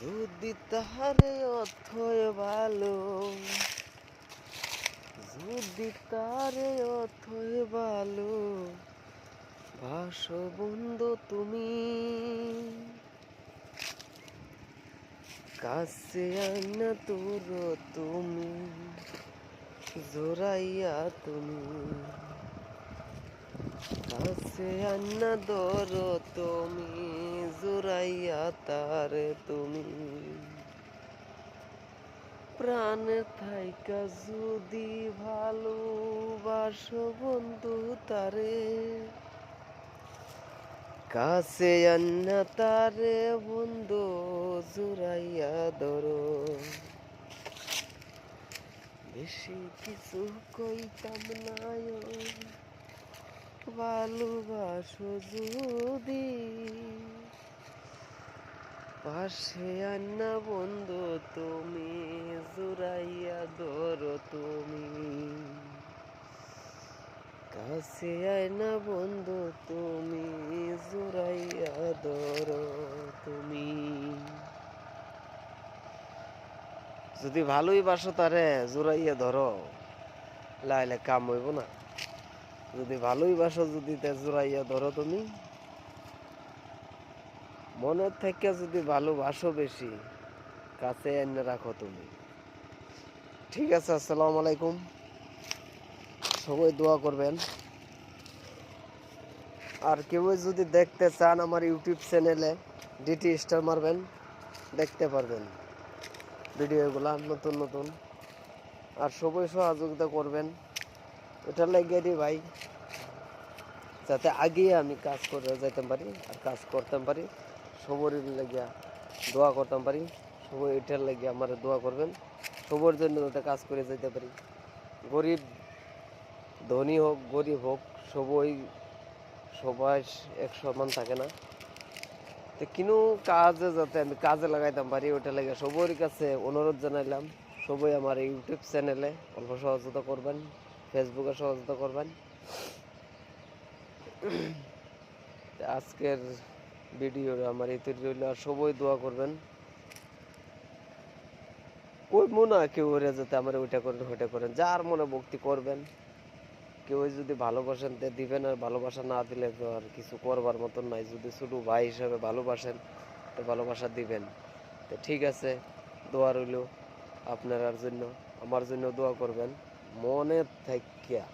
যদি তাহারে অথয় ভালো, যদি তারে অথয় ভালো ভাসো বন্ধু তুমি, কাছে আইনা তোর তুমি জোরাইয়া তুমি, কাছে আইনা ধর তুমি জোরাইয়া তারে তুমি, প্রাণে থাইকা যদি ভালোবাসো বন্ধু তারে, কাছে আন্না তারে বন্ধু জুড়াইয়া ধরো। বেশি কিছু কইতাম না, ভালোবাসো যদি পাশে আন্না বন্ধু তুমি জুড়াইয়া ধরো তুমি, কাছে আয়না বন্ধু তুমি জুড়াইয়া ধরো তুমি। যদি ভালোই বাসো তারে জুড়াইয়া ধরো, লাইলে কাম হইব না। যদি ভালোই বাসো যদি তে জুড়াইয়া ধরো তুমি, মনের থেকে যদি ভালোবাসো বেশি কাছে এনে রাখো তুমি। ঠিক আছে, আসসালামু আলাইকুম। সবাই দোয়া করবেন। আর কেউ যদি দেখতে চান আমার ইউটিউব চ্যানেলে ডিটি স্টার মারবেন, দেখতে পারবেন ভিডিওগুলা নতুন নতুন। আর সবাই সহযোগিতা করবেন, ওটা লাগিয়ে ভাই, যাতে আগে আমি কাজ করে যাইতে পারি আর কাজ করতে পারি, সবরই লাগিয়া দোয়া করতাম পারি। সবাই এটার লাগিয়ে আমার দোয়া করবেন, সবার জন্য যাতে কাজ করে যেতে পারি। গরিব ধনী হোক গরিব হোক সবাই এক সমান থাকে না, তো কিনো কাজে যাতে আমি কাজে লাগাইতাম পারি, ওটা লাগে সবার কাছে অনুরোধ জানাইলাম। সবাই আমার ইউটিউব চ্যানেলে অল্প সহযোগিতা করবেন, ফেসবুকে সহযোগিতা করবেন। আজকের ভিডিও আমার এই তৈরি হইলে আর সবাই দোয়া করবেন। ওই মনে হয় কেউ ওরা যাতে আমার ওইটা করেন ওইটা করেন, যার মনে ভক্তি করবেন। কেউ যদি ভালোবাসেন তে দিবেন, আর ভালোবাসা না দিলে তো আর কিছু করবার মতন নাই। যদি ছোট ভাই হিসাবে ভালোবাসেন তো ভালোবাসা দিবেন। তো ঠিক আছে, দোয়া রইল আপনার জন্য, আমার জন্য দোয়া করবেন। মনে থাকিয়া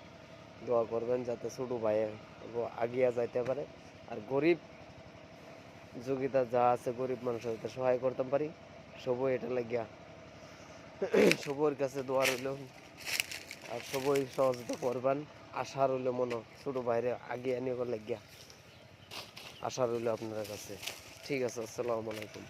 দোয়া করবেন যাতে ছোট ভাই আগিয়া যাইতে পারে। আর গরিব যোগিতা যা আছে গরিব মানুষের যাতে সহায় করতে পারি, সবই এটা লাগিয়া সবার কাছে দোয়া রইল। আর সবাই সহযোগিতা করবেন, আশা রইল মনে ছোট বাইরে আগে আনিয়ে লাগিয়া আশা রইল আপনার কাছে। ঠিক আছে, আসসালামু আলাইকুম।